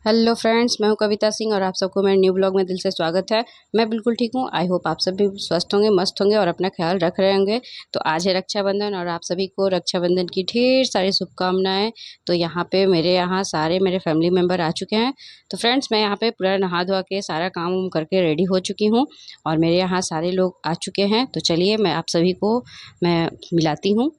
Hello friends, मैं हूं कविता सिंह और आप सबको मेरे न्यू ब्लॉग में दिल से स्वागत है। मैं बिल्कुल ठीक हूं। आई होप आप सब भी स्वस्थ होंगे, मस्त होंगे और अपना ख्याल रख रहे होंगे। तो आज है रक्षाबंधन और आप सभी को रक्षाबंधन की ढेर सारी शुभकामनाएं। तो यहाँ पे मेरे फैमिली मेम्बर आ चुके हैं। तो फ्रेंड्स, मैं यहाँ पे पूरा नहा धोआ के सारा काम वाम करके रेडी हो चुकी हूँ और मेरे यहाँ सारे लोग आ चुके हैं। तो चलिए मैं आप सभी को मैं मिलाती हूँ।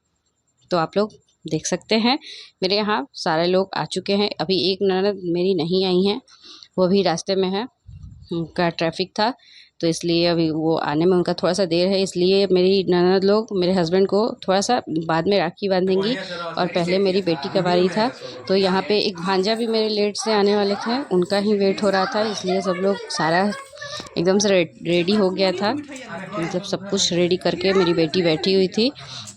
तो आप लोग देख सकते हैं मेरे यहाँ सारे लोग आ चुके हैं। अभी एक ननद मेरी नहीं आई हैं, वो भी रास्ते में है, उनका ट्रैफिक था तो इसलिए अभी वो आने में उनका थोड़ा सा देर है। इसलिए मेरी ननद लोग मेरे हस्बैंड को थोड़ा सा बाद में राखी बांधेंगी और पहले मेरी बेटी का बारी था। तो यहाँ पे एक भांजा भी मेरे लेट से आने वाले थे, उनका ही वेट हो रहा था, इसलिए सब लोग सारा एकदम से रेडी हो गया था। मतलब सब कुछ रेडी करके मेरी बेटी बैठी हुई थी,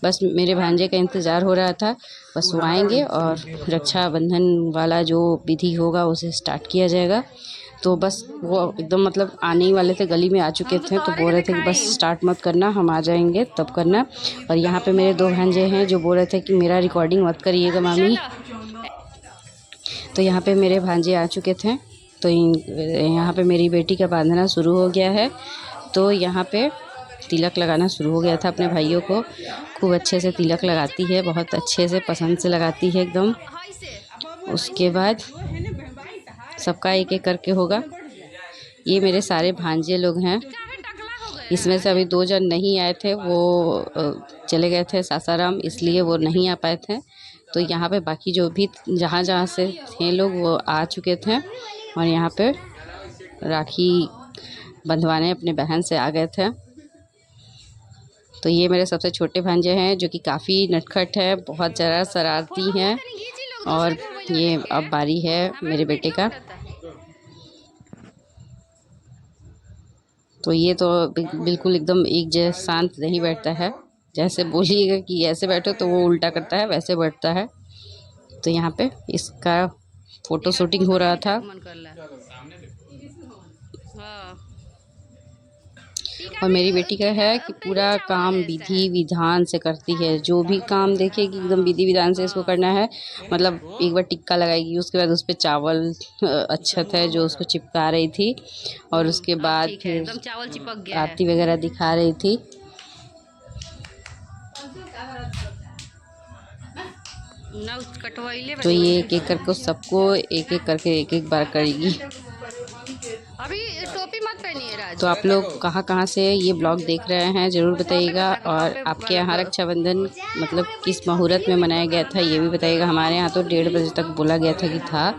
बस मेरे भांजे का इंतज़ार हो रहा था। बस वो आएंगे और रक्षाबंधन वाला जो विधि होगा उसे स्टार्ट किया जाएगा। तो बस वो एकदम मतलब आने ही वाले थे, गली में आ चुके थे, तो बोल रहे थे कि बस स्टार्ट मत करना, हम आ जाएंगे तब करना। और यहाँ पे मेरे दो भांजे हैं जो बोल रहे थे कि मेरा रिकॉर्डिंग मत करिएगा मामी। तो यहाँ पे मेरे भांजे आ चुके थे। तो यहाँ पे मेरी बेटी का बांधना शुरू हो गया है। तो यहाँ पे तिलक लगाना शुरू हो गया था अपने भाइयों को। खूब अच्छे से तिलक लगाती है, बहुत अच्छे से पसंद से लगाती है एकदम। उसके बाद सबका एक एक करके होगा। ये मेरे सारे भांजे लोग हैं। इसमें से अभी 2 जन नहीं आए थे, वो चले गए थे सासाराम, इसलिए वो नहीं आ पाए थे। तो यहाँ पे बाकी जो भी जहाँ जहाँ से थे लोग वो आ चुके थे और यहाँ पे राखी बंधवाने अपने बहन से आ गए थे। तो ये मेरे सबसे छोटे भांजे हैं जो कि काफ़ी नटखट है, बहुत ज़रा शरारती हैं। और ये अब बारी है मेरे बेटे का। तो ये तो बिल्कुल एकदम एक जैसा शांत नहीं बैठता है, जैसे बोलिएगा कि ऐसे बैठो तो वो उल्टा करता है, वैसे बैठता है। तो यहाँ पे इसका फ़ोटो शूटिंग हो रहा था और मेरी बेटी का है कि पूरा काम विधि विधान से करती है। जो भी काम देखेगी एकदम विधि विधान से इसको करना है। मतलब एक बार टिक्का लगाएगी, उसके बाद उस पर चावल अच्छत है जो उसको चिपका रही थी और उसके बाद फिर आरती वगैरह दिखा रही थी। तो ये एक एक करके सबको एक एक करके एक एक बार करेगी। अभी टोपी मत पहनिए राज। तो आप लोग कहाँ कहाँ से ये ब्लॉग देख रहे हैं ज़रूर बताइएगा। और आपके यहाँ रक्षाबंधन मतलब किस मुहूर्त में मनाया गया था ये भी बताइएगा। हमारे यहाँ तो 1:30 बजे तक बोला गया था कि था,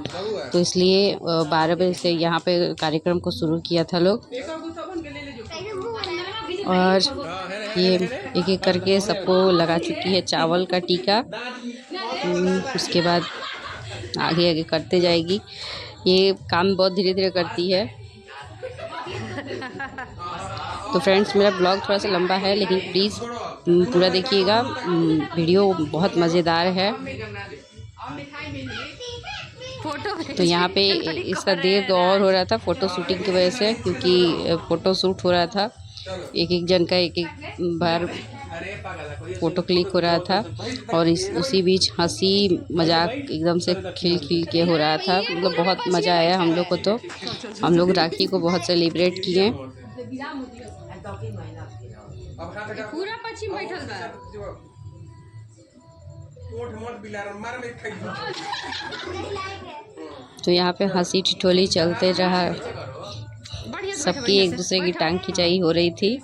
तो इसलिए 12 बजे से यहाँ पे कार्यक्रम को शुरू किया था लोग। और ये एक एक करके सबको लगा चुकी है चावल का टीका। उसके बाद आगे आगे करते जाएगी। ये काम बहुत धीरे धीरे करती है। तो फ्रेंड्स, मेरा ब्लॉग थोड़ा सा लंबा है लेकिन प्लीज़ पूरा देखिएगा, वीडियो बहुत मज़ेदार है। तो यहाँ पे इसका देर तो और हो रहा था फ़ोटो शूटिंग की वजह से, क्योंकि फ़ोटो शूट हो रहा था, एक एक जन का एक एक बार फ़ोटो क्लिक हो रहा था। और उसी बीच हंसी मजाक एकदम से खिल खिल के हो रहा था। मतलब बहुत मज़ा आया हम लोग को। तो हम लोग राखी को बहुत सेलिब्रेट किए। पूरा पश्चिम बैठल बा। तो यहाँ पे हंसी ठिठोली चलते रहा, सबकी एक दूसरे की टांग खिंचाई हो रही थी।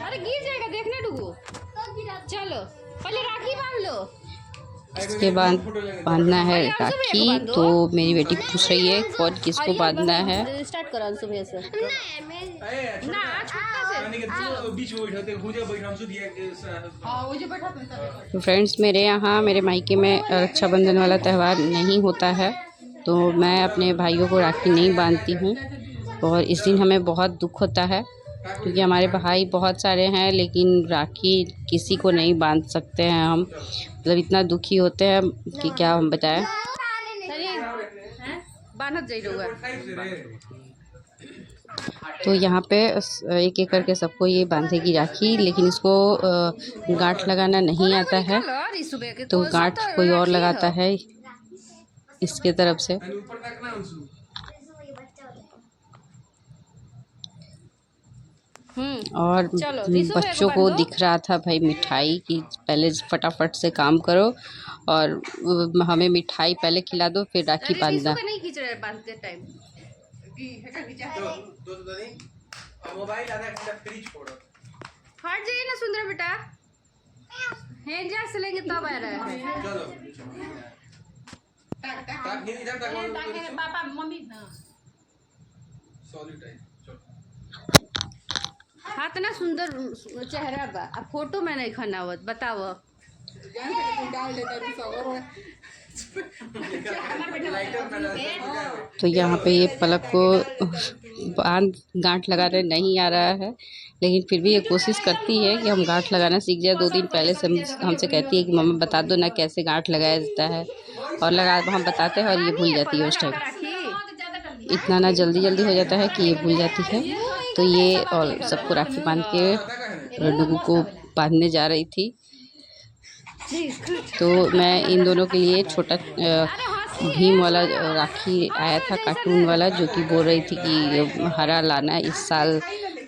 अरे गिर जाएगा, देखने डूबो। चलो पहले राखी बांध लो। इसके बाद बांधना है राखी। तो मेरी बेटी पूछ रही है कौन किसको बांधना है। स्टार्ट करो सुबह से। तो फ्रेंड्स, मेरे यहाँ मेरे मायके में रक्षाबंधन वाला त्यौहार नहीं होता है, तो मैं अपने भाइयों को राखी नहीं बांधती हूँ। और इस दिन हमें बहुत दुख होता है क्योंकि हमारे भाई बहुत सारे हैं लेकिन राखी किसी को नहीं बांध सकते हैं हम। मतलब इतना दुखी होते हैं कि क्या हम बताएं। तो यहाँ पे एक एक करके सबको ये बांधेगी राखी, लेकिन इसको गांठ लगाना नहीं आता है, तो गांठ कोई और लगाता है इसके तरफ से। और बच्चों को दिख रहा था भाई मिठाई की, पहले फटाफट से काम करो और हमें मिठाई पहले खिला दो फिर राखी बांधना। नहीं खींच रहे बांधते टाइम। हट जाइए ना सुंदर बेटा, हैंडल से लेंगे तब आ रहा है। पापा मम्मी हाथ ना सुंदर चेहरा बा, अब फोटो में नहीं खनावत बताओ। तो यहाँ पे ये पलक को बांध गांठ लगाने नहीं आ रहा है, लेकिन फिर भी ये कोशिश करती है कि हम गांठ लगाना सीख जाए। 2 दिन पहले से हमसे कहती है कि मम्मा बता दो ना कैसे गांठ लगाया जाता है, और हम बताते हैं और ये भूल जाती है। उस टाइम इतना ना जल्दी हो जाता है कि ये भूल जाती है। तो ये और सबको राखी बांध के डुगू को बांधने जा रही थी। तो मैं इन दोनों के लिए छोटा भीम वाला राखी आया था, कार्टून वाला, जो कि बोल रही थी कि हरा लाना, इस साल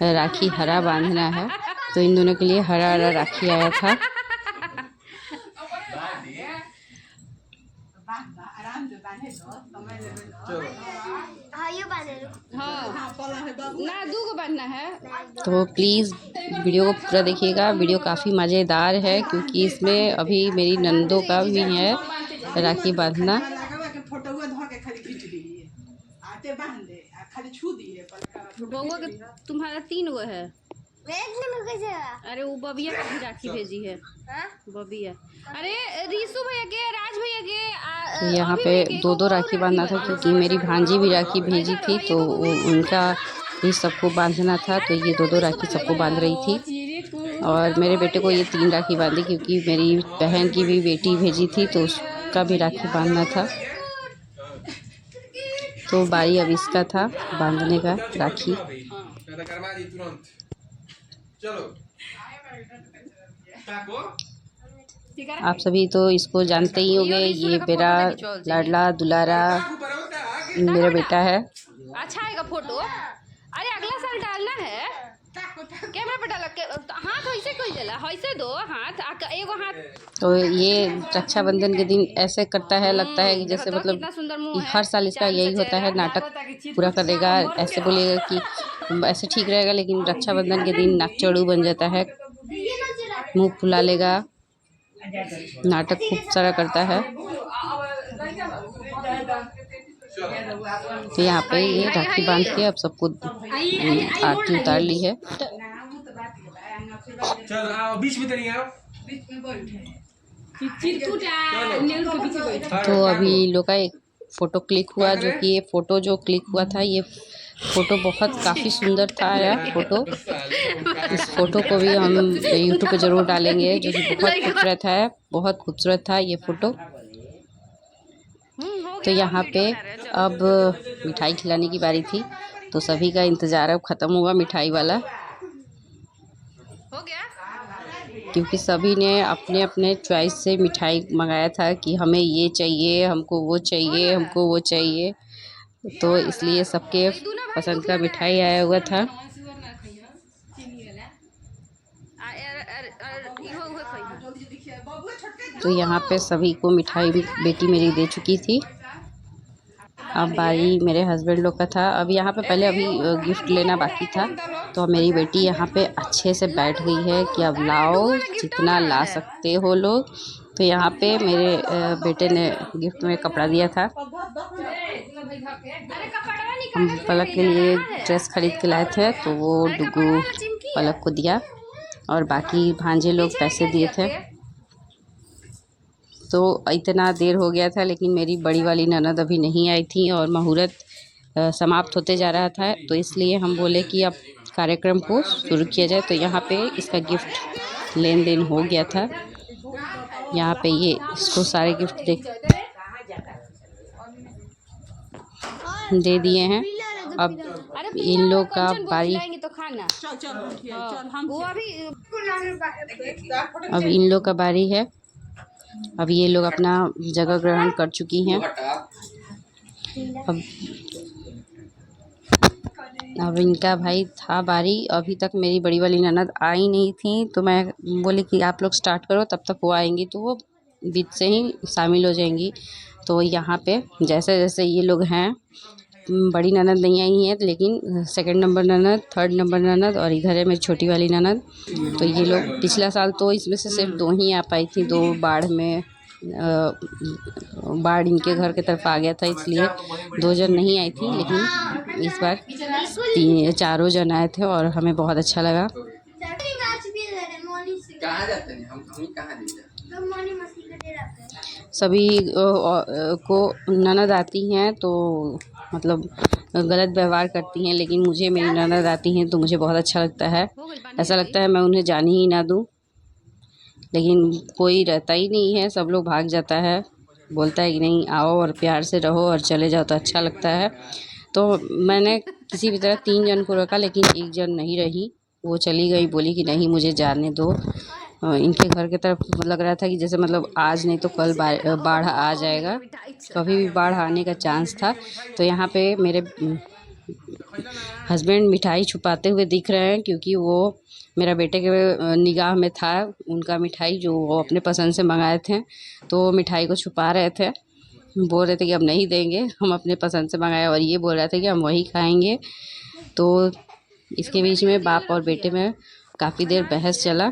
राखी हरा बांधना है। तो इन दोनों के लिए हरा राखी आया था। तो प्लीज़ वीडियो को पूरा देखिएगा, वीडियो काफ़ी मज़ेदार है, क्योंकि इसमें अभी मेरी नंदों का भी है राखी बांधना। तुम्हारा 3 गो है। अरे वो बबिया का भी राखी भेजी है, बबिया। अरे रीसू भैया के, राज भैया के। यहाँ पे 2 राखी बांधना था, क्योंकि मेरी भांजी भी राखी भेजी थी, तो उनका भी सबको बांधना था। तो ये 2 राखी सबको बांध रही थी, और मेरे बेटे को ये 3 राखी बांधी, क्योंकि मेरी बहन की भी बेटी भेजी थी, तो उसका भी राखी बांधना था। तो बारी अब इसका था बांधने का राखी। आप सभी तो इसको जानते ही होंगे, ये मेरा लाडला दुलारा मेरा बेटा है। अच्छा आएगा फोटो। अरे अगला साल डालना है, कैमरा पे डाल के हाथ वैसे कोई जला, वैसे दो हाथ, एगो हाथ। तो ये रक्षाबंधन के दिन ऐसे करता है, लगता है कि जैसे मतलब हर साल इसका यही होता है, नाटक पूरा करेगा, ऐसे बोलेगा कि ऐसे ठीक रहेगा, लेकिन रक्षाबंधन के दिन नाकचड़ू बन जाता है, मुंह फुला लेगा, नाटक खूब सारा करता है। तो यहाँ पे ये राखी बांध के अब सबको आरती उतार ली है। तो अभी लोग का एक फ़ोटो क्लिक हुआ, जो कि ये फ़ोटो जो क्लिक हुआ था, ये फ़ोटो काफ़ी सुंदर था यार फ़ोटो। इस फ़ोटो को भी हम यूट्यूब पे ज़रूर डालेंगे, जो कि बहुत खूबसूरत है, बहुत खूबसूरत था ये फ़ोटो। तो यहाँ पे अब मिठाई खिलाने की बारी थी, तो सभी का इंतज़ार अब ख़त्म हुआ मिठाई वाला, हो गया, क्योंकि सभी ने अपने अपने चॉइस से मिठाई मंगाया था कि हमें ये चाहिए, हमको वो चाहिए, हमको वो चाहिए। तो इसलिए सबके पसंद का मिठाई आया हुआ था। तो यहाँ पे सभी को मिठाई बेटी मेरी दे चुकी थी। अब बारी मेरे हस्बैंड लोग का था। अब यहाँ पे पहले अभी गिफ्ट लेना बाकी था, तो मेरी बेटी यहाँ पे अच्छे से बैठ गई है कि अब लाओ जितना ला सकते हो लोग। तो यहाँ पे मेरे बेटे ने गिफ्ट में कपड़ा दिया था। हम पलक के लिए ड्रेस खरीद के लाए थे, तो वो डुगू पलक को दिया, और बाकी भांजे लोग पैसे दिए थे। तो इतना देर हो गया था, लेकिन मेरी बड़ी वाली ननद अभी नहीं आई थी और मुहूर्त समाप्त होते जा रहा था, तो इसलिए हम बोले कि अब कार्यक्रम को शुरू किया जाए। तो यहाँ पे इसका गिफ्ट लेन देन हो गया था। यहाँ पे ये इसको सारे गिफ्ट दे दिए हैं। अब इन लोग का बारी, तो खाना अब इन लोग का बारी है। अब ये लोग अपना जगह ग्रहण कर चुकी हैं। अब इनका भाई था बारी, अभी तक मेरी बड़ी वाली ननद आई नहीं थी, तो मैं बोली कि आप लोग स्टार्ट करो, तब तक वो आएंगी तो वो बीच से ही शामिल हो जाएंगी। तो यहाँ पे जैसे जैसे ये लोग हैं, बड़ी ननद नहीं आई है, लेकिन सेकंड नंबर ननद, थर्ड नंबर ननद और इधर है मेरी छोटी वाली ननद। तो ये लोग पिछला साल तो इसमें से सिर्फ 2 ही आ पाई थी, 2 बाढ़ में बाढ़ इनके घर की तरफ आ गया था, इसलिए 2 जन नहीं आई थी। लेकिन इस बार 4 जन आए थे और हमें बहुत अच्छा लगा। सभी को ननद आती हैं तो मतलब गलत व्यवहार करती हैं, लेकिन मुझे मेरी ननद आती हैं तो मुझे बहुत अच्छा लगता है। ऐसा लगता है मैं उन्हें जाने ही ना दूँ, लेकिन कोई रहता ही नहीं है, सब लोग भाग जाता है, बोलता है कि नहीं आओ और प्यार से रहो और चले जाओ तो अच्छा लगता है। तो मैंने किसी भी तरह 3 जन को रखा, लेकिन 1 जन नहीं रही, वो चली गई, बोली कि नहीं मुझे जाने दो। इनके घर की तरफ लग रहा था कि जैसे मतलब आज नहीं तो कल बाढ़ आ जाएगा, कभी भी बाढ़ आने का चांस था। तो यहाँ पे मेरे हस्बैंड मिठाई छुपाते हुए दिख रहे हैं, क्योंकि वो मेरा बेटे के निगाह में था उनका मिठाई जो वो अपने पसंद से मंगाए थे, तो वो मिठाई को छुपा रहे थे, बोल रहे थे कि अब नहीं देंगे, हम अपने पसंद से मंगाए, और ये बोल रहे थे कि हम वही खाएंगे। तो इसके बीच में बाप और बेटे में काफ़ी देर बहस चला।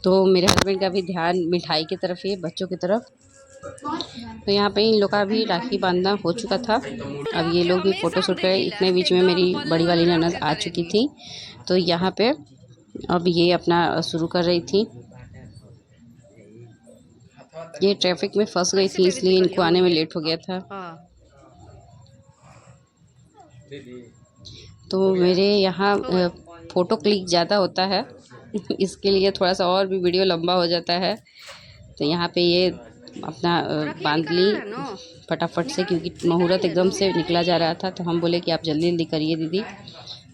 तो मेरे हस्बैंड का भी ध्यान मिठाई की तरफ ही, बच्चों की तरफ। तो यहाँ पे इन लोग का भी राखी बांधना हो चुका था। अब ये लोग भी फ़ोटो शूट करे, इतने बीच में मेरी बड़ी वाली ननद आ चुकी थी। तो यहाँ पे अब ये अपना शुरू कर रही थी। ये ट्रैफिक में फंस गई थी, इसलिए इनको आने में लेट हो गया था। तो मेरे यहाँ फ़ोटो क्लिक ज़्यादा होता है इसके लिए थोड़ा सा और भी वीडियो लंबा हो जाता है। तो यहाँ पे ये अपना बांध ली फटाफट से, क्योंकि मुहूर्त एकदम से निकला जा रहा था, तो हम बोले कि आप जल्दी जल्दी करिए दीदी।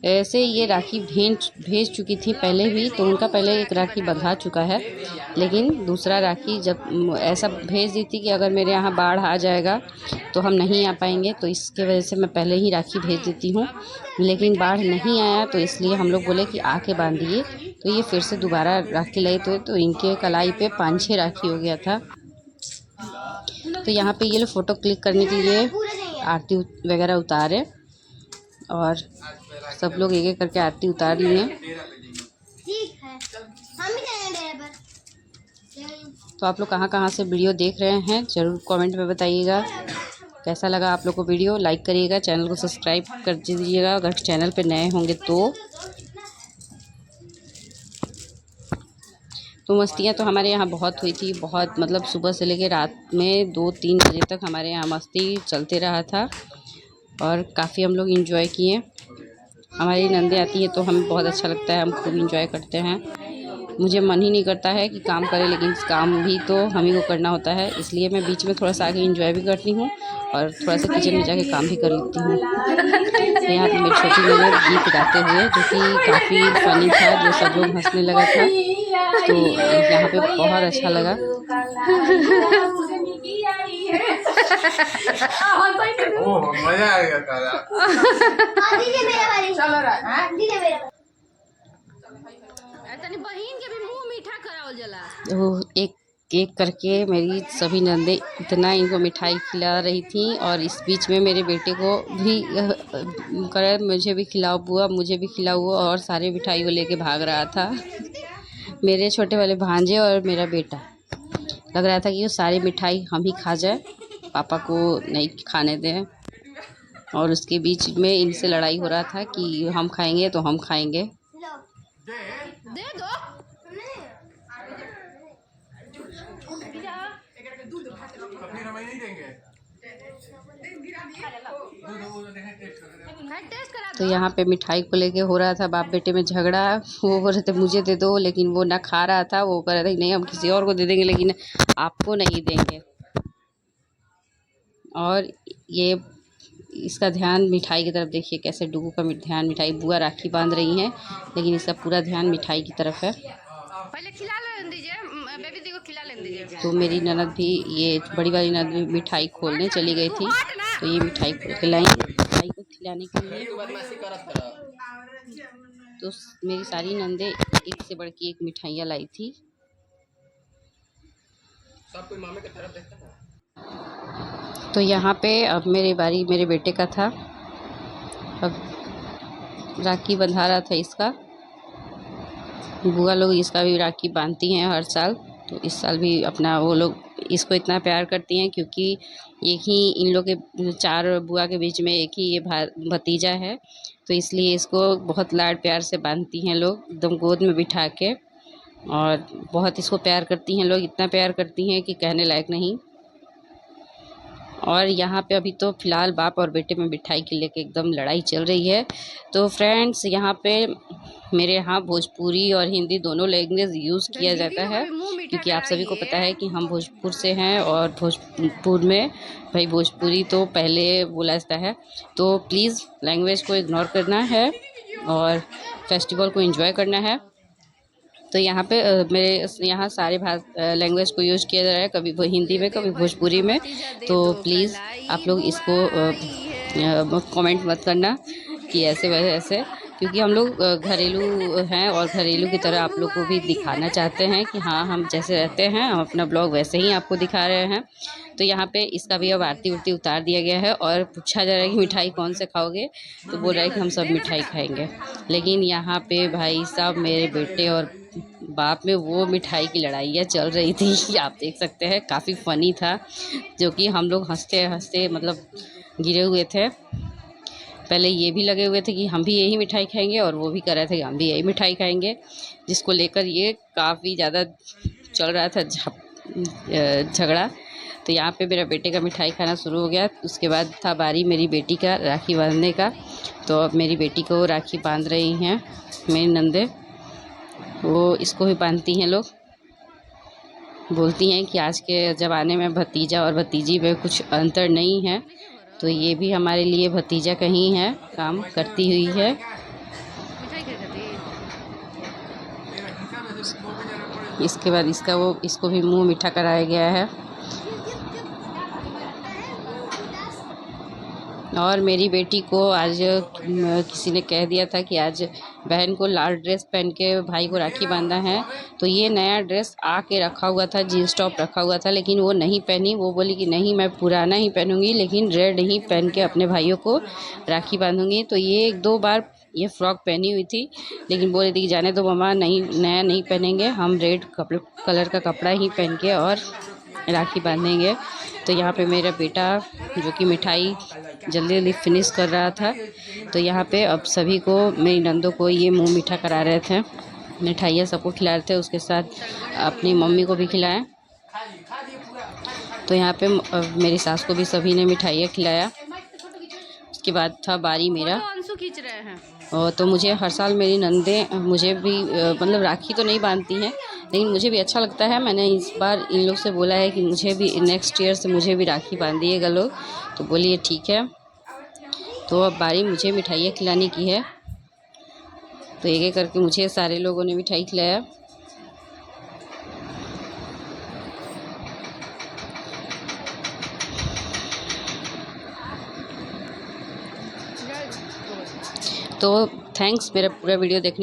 ऐसे ये राखी भेज चुकी थी पहले भी, तो उनका पहले एक राखी बंधा चुका है, लेकिन दूसरा राखी जब ऐसा भेज दी थी कि अगर मेरे यहाँ बाढ़ आ जाएगा तो हम नहीं आ पाएंगे, तो इसके वजह से मैं पहले ही राखी भेज देती हूँ। लेकिन बाढ़ नहीं आया, तो इसलिए हम लोग बोले कि आके बांधिए। तो ये फिर से दोबारा राखी लाई, तो इनके कलाई पे 5-6 राखी हो गया था। तो यहाँ पे ये लोग फ़ोटो क्लिक करने के लिए आरती वगैरह उतारे, और सब लोग एक एक करके आरती उतार लिए। तो आप लोग कहाँ कहाँ से वीडियो देख रहे हैं ज़रूर कमेंट में बताइएगा। कैसा लगा आप लोग को वीडियो, लाइक करिएगा, चैनल को सब्सक्राइब कर दीजिएगा अगर चैनल पे नए होंगे तो मस्तियाँ तो हमारे यहाँ बहुत हुई थी, बहुत मतलब सुबह से लेकर रात में 2-3 बजे तक हमारे यहाँ मस्ती चलते रहा था, और काफ़ी हम लोग इंजॉय किए। हमारी नंदे आती है तो हमें बहुत अच्छा लगता है, हम खूब इंजॉय करते हैं। मुझे मन ही नहीं करता है कि काम करें, लेकिन काम भी तो हम ही को करना होता है, इसलिए मैं बीच में थोड़ा सा आगे इंजॉय भी करती हूँ और थोड़ा सा किचन में जाके काम भी कर लेती हूँ। तो यहाँ पे मेरी छोटी ननद गीत गाते हुए, जो कि काफ़ी फनी था, जो सब लोग हंसने लगा था, तो यहाँ पे बहुत अच्छा लगा। मजा आएगा तो एक एक करके मेरी सभी नंदे इतना इनको मिठाई खिला रही थी, और इस बीच में मेरे बेटे को भी करे मुझे भी खिलाओ बुआ, मुझे भी खिलाओ बुआ, और सारे मिठाई वो लेके भाग रहा था। मेरे छोटे वाले भांजे और मेरा बेटा लग रहा था कि वो सारी मिठाई हम ही खा जाए, पापा को नहीं खाने दें। और उसके बीच में इनसे लड़ाई हो रहा था कि हम खाएंगे तो हम खाएंगे। दे दो। तो यहाँ पे मिठाई को लेके हो रहा था बाप बेटे में झगड़ा। वो बोल रहे थे मुझे दे दो, लेकिन वो ना खा रहा था, वो कह रहा था नहीं हम किसी और को दे देंगे, लेकिन आपको नहीं देंगे। और ये इसका ध्यान मिठाई की तरफ देखिए कैसे डुगू का ध्यान मिठाई, बुआ राखी बांध रही हैं लेकिन इसका पूरा ध्यान मिठाई की तरफ है। पहले खिला लेने दीजिए, बेबी दी को खिला लेने दीजिए। तो मेरी ननद भी, ये बड़ी वाली ननद भी मिठाई खोलने चली गई थी, तो ये मिठाई खोल के लाई मिठाई को खिलाने के लिए। तो मेरी सारी नंदे एक से बढ़ के एक मिठाइयाँ लाई थी। सब कोई मामे की तरफ देखता है। तो यहाँ पे अब मेरी बारी मेरे बेटे का था। अब राखी बंधा रहा था इसका। बुआ लोग इसका भी राखी बांधती हैं हर साल, तो इस साल भी अपना वो लोग इसको इतना प्यार करती हैं क्योंकि एक ही इन लोग के 4 बुआ के बीच में एक ही ये भतीजा है, तो इसलिए इसको बहुत लाड प्यार से बांधती हैं लोग, एकदम गोद में बिठा के, और बहुत इसको प्यार करती हैं लोग, इतना प्यार करती हैं कि कहने लायक नहीं। और यहाँ पे अभी तो फ़िलहाल बाप और बेटे में मिठाई के लेके एकदम लड़ाई चल रही है। तो फ्रेंड्स, यहाँ पे मेरे यहाँ भोजपुरी और हिंदी दोनों लैंग्वेज यूज़ किया जाता है क्योंकि आप सभी को पता है कि हम भोजपुर से हैं और भोजपुर में भाई भोजपुरी तो पहले बोला जाता है। तो प्लीज़ लैंग्वेज को इग्नोर करना है और फेस्टिवल को एंजॉय करना है। तो यहाँ पे मेरे यहाँ सारे लैंग्वेज को यूज़ किया जा रहा है, कभी वो हिंदी में कभी भोजपुरी में। तो प्लीज़ आप लोग इसको कमेंट मत करना कि ऐसे वैसे ऐसे, क्योंकि हम लोग घरेलू हैं और घरेलू की तरह आप लोग को भी दिखाना चाहते हैं कि हाँ हम जैसे रहते हैं हम अपना ब्लॉग वैसे ही आपको दिखा रहे हैं। तो यहाँ पे इसका भी अब आरती उरती उतार दिया गया है और पूछा जा रहा है कि मिठाई कौन से खाओगे, तो बोल रहा है कि हम सब मिठाई खाएंगे। लेकिन यहाँ पे भाई साहब मेरे बेटे और बाप में वो मिठाई की लड़ाइयाँ चल रही थी, आप देख सकते हैं, काफ़ी फ़नी था, जो कि हम लोग हंसते हंसते मतलब गिरे हुए थे। पहले ये भी लगे हुए थे कि हम भी यही मिठाई खाएंगे और वो भी कर रहे थे कि हम भी यही मिठाई खाएंगे, जिसको लेकर ये काफ़ी ज़्यादा चल रहा था झगड़ा। तो यहाँ पे मेरा बेटे का मिठाई खाना शुरू हो गया। उसके बाद था बारी मेरी बेटी का राखी बांधने का। तो अब मेरी बेटी को राखी बांध रही हैं मेरी नंदे, वो इसको भी बांधती हैं लोग। बोलती हैं कि आज के ज़माने में भतीजा और भतीजी में कुछ अंतर नहीं है, तो ये भी हमारे लिए भतीजा कहीं है, काम करती हुई है। इसके बाद इसको भी मुंह मीठा कराया गया है। और मेरी बेटी को आज किसी ने कह दिया था कि आज बहन को लाल ड्रेस पहन के भाई को राखी बांधा है, तो ये नया ड्रेस आके रखा हुआ था, जीन्स टॉप रखा हुआ था, लेकिन वो नहीं पहनी। वो बोली कि नहीं मैं पुराना ही पहनूंगी, लेकिन रेड ही पहन के अपने भाइयों को राखी बांधूंगी। तो ये 1-2 बार ये फ्रॉक पहनी हुई थी, लेकिन बोल रही थी कि जाने दो मम्मा, नहीं नया नहीं पहनेंगे, हम रेड कलर का कपड़ा ही पहन के और राखी बांधेंगे। तो यहाँ पे मेरा बेटा जो कि मिठाई जल्दी जल्दी फिनिश कर रहा था, तो यहाँ पे अब सभी को, मेरी नंदों को ये मुंह मीठा करा रहे थे, मिठाइयाँ सबको खिला रहे थे, उसके साथ अपनी मम्मी को भी खिलाएं। तो यहाँ पे मेरी सास को भी सभी ने मिठाइयाँ खिलाया। उसके बाद था बारी मेरा। खींच रहे हैं। तो मुझे हर साल मेरी नंदें मुझे भी मतलब राखी तो नहीं बांधती हैं, लेकिन मुझे भी अच्छा लगता है। मैंने इस बार इन लोग से बोला है कि मुझे भी नेक्स्ट ईयर से मुझे भी राखी बांधिएगा लोग, तो बोलिए ठीक है। तो अब बारी मुझे मिठाइयाँ खिलाने की है, तो एक एक करके मुझे सारे लोगों ने मिठाई खिलाया। तो थैंक्स मेरा पूरा वीडियो देखने